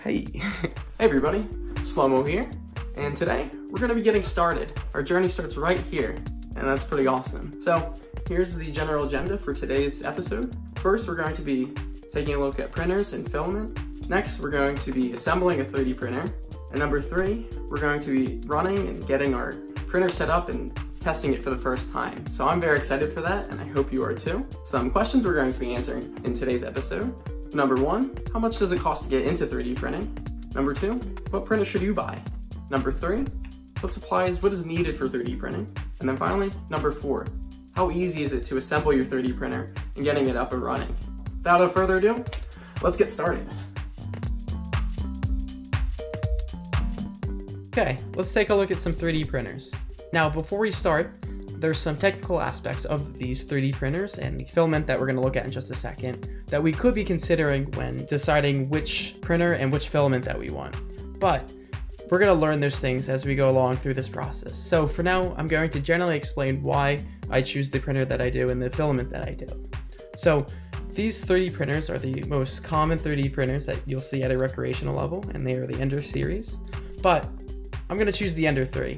Hey, hey everybody, Slomo here, and today we're going to be getting started. Our journey starts right here, and that's pretty awesome. So here's the general agenda for today's episode. First, we're going to be taking a look at printers and filament. Next, we're going to be assembling a 3D printer. And number 3, we're going to be running and getting our printer set up and testing it for the first time. So I'm very excited for that, and I hope you are too. Some questions we're going to be answering in today's episode. Number 1, how much does it cost to get into 3D printing? Number 2, what printer should you buy? Number 3, what is needed for 3D printing? And then finally, number 4, how easy is it to assemble your 3D printer and getting it up and running? Without further ado, let's get started. Okay, let's take a look at some 3D printers. Now, before we start, there's some technical aspects of these 3D printers and the filament that we're going to look at in just a second that we could be considering when deciding which printer and which filament that we want. But we're going to learn those things as we go along through this process. So for now, I'm going to generally explain why I choose the printer that I do and the filament that I do. So these 3D printers are the most common 3D printers that you'll see at a recreational level, and they are the Ender series. But I'm going to choose the Ender 3.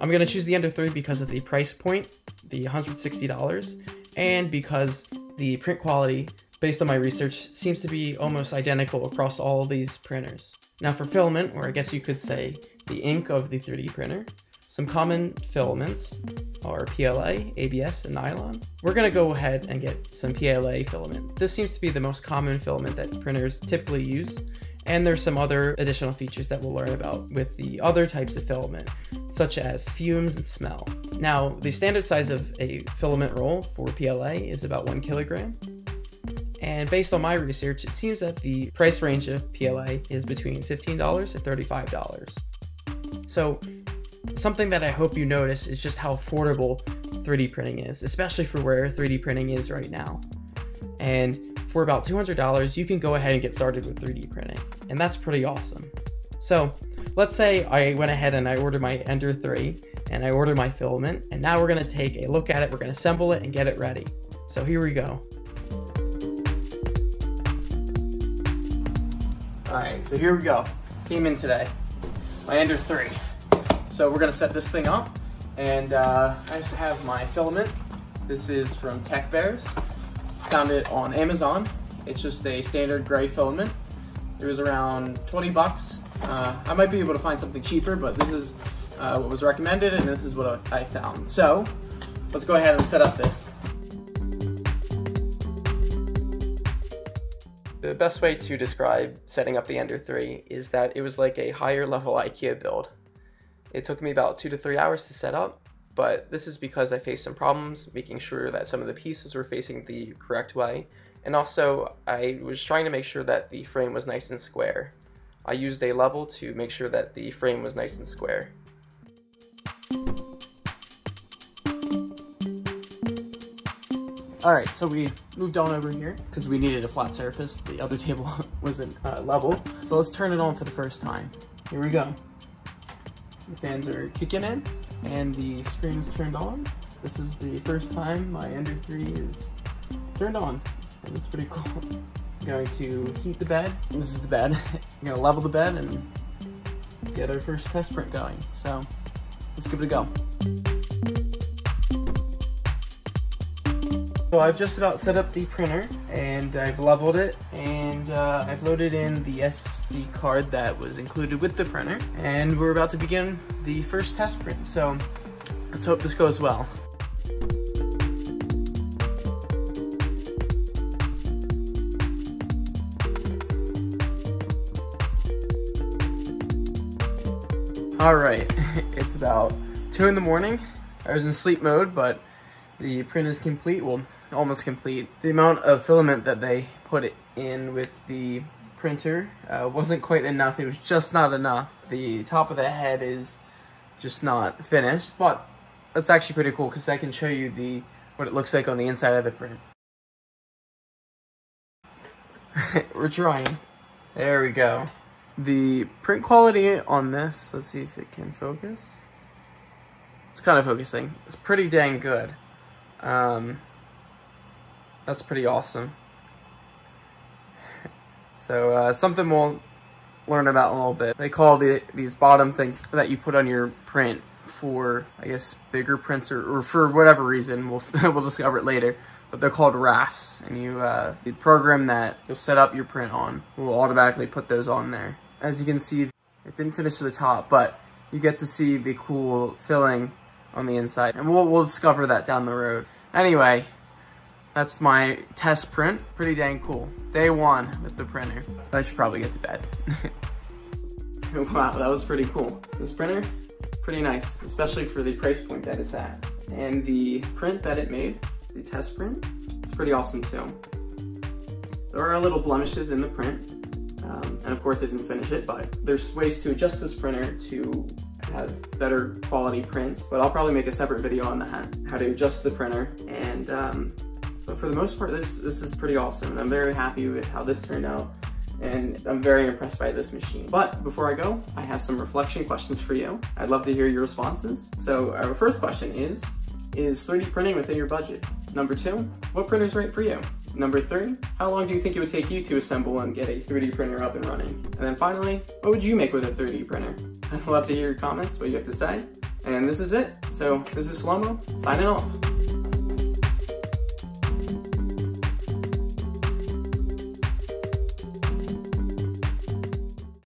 I'm going to choose the Ender 3 because of the price point, the $160, and because the print quality, based on my research, seems to be almost identical across all these printers. Now for filament, or I guess you could say the ink of the 3D printer, some common filaments are PLA, ABS, and nylon. We're going to go ahead and get some PLA filament. This seems to be the most common filament that printers typically use, and there's some other additional features that we'll learn about with the other types of filament, such as fumes and smell. Now, the standard size of a filament roll for PLA is about 1 kilogram. And based on my research, it seems that the price range of PLA is between $15 and $35. So something that I hope you notice is just how affordable 3D printing is, especially for where 3D printing is right now. And for about $200, you can go ahead and get started with 3D printing, and that's pretty awesome. So let's say I went ahead and I ordered my Ender 3 and I ordered my filament, and now we're going to take a look at it, we're going to assemble it and get it ready. So here we go. Alright, so here we go. Came in today, my Ender 3. So we're going to set this thing up, and I just have my filament. This is from Tech Bears. Found it on Amazon. It's just a standard gray filament. It was around 20 bucks. I might be able to find something cheaper, but this is what was recommended, and this is what I found. So let's go ahead and set up this. The best way to describe setting up the Ender 3 is that it was like a higher level IKEA build. It took me about 2 to 3 hours to set up, but this is because I faced some problems making sure that some of the pieces were facing the correct way, and also I was trying to make sure that the frame was nice and square. I used a level to make sure that the frame was nice and square. Alright, so we moved on over here because we needed a flat surface. The other table wasn't level. So let's turn it on for the first time. Here we go. The fans are kicking in and the screen is turned on. This is the first time my Ender 3 is turned on, and it's pretty cool. I'm going to heat the bed. This is the bed. I'm going to level the bed and get our first test print going. So let's give it a go. So I've just about set up the printer, and I've leveled it, and I've loaded in the SD card that was included with the printer, and we're about to begin the first test print. So let's hope this goes well. All right, it's about 2 in the morning. I was in sleep mode, but the print is complete, well, almost complete. The amount of filament that they put in with the printer wasn't quite enough. It was just not enough. The top of the head is just not finished, but that's actually pretty cool because I can show you what it looks like on the inside of the print. We're trying. There we go. The print quality on this, let's see if it can focus. It's kind of focusing. It's pretty dang good. That's pretty awesome. So something we'll learn about a little bit. They call these bottom things that you put on your print for, I guess, bigger prints or for whatever reason. We'll discover it later. But they're called rafts, and the program that you'll set up your print on will automatically put those on there. As you can see, it didn't finish to the top, but you get to see the cool filling on the inside, and we'll discover that down the road. Anyway, that's my test print. Pretty dang cool. Day 1 with the printer. I should probably get to bed. Wow, that was pretty cool. This printer, pretty nice, especially for the price point that it's at. And the print that it made, the test print, it's pretty awesome too. There are little blemishes in the print, and of course I didn't finish it, but there's ways to adjust this printer to have better quality prints. But I'll probably make a separate video on that, how to adjust the printer. And but for the most part, this is pretty awesome, and I'm very happy with how this turned out. And I'm very impressed by this machine. But before I go, I have some reflection questions for you. I'd love to hear your responses. So our first question is 3D printing within your budget? Number 2, what printer's right for you? Number 3, how long do you think it would take you to assemble and get a 3D printer up and running? And then finally, what would you make with a 3D printer? I'd love to hear your comments, what you have to say. And this is it. So this is Slomo, signing off.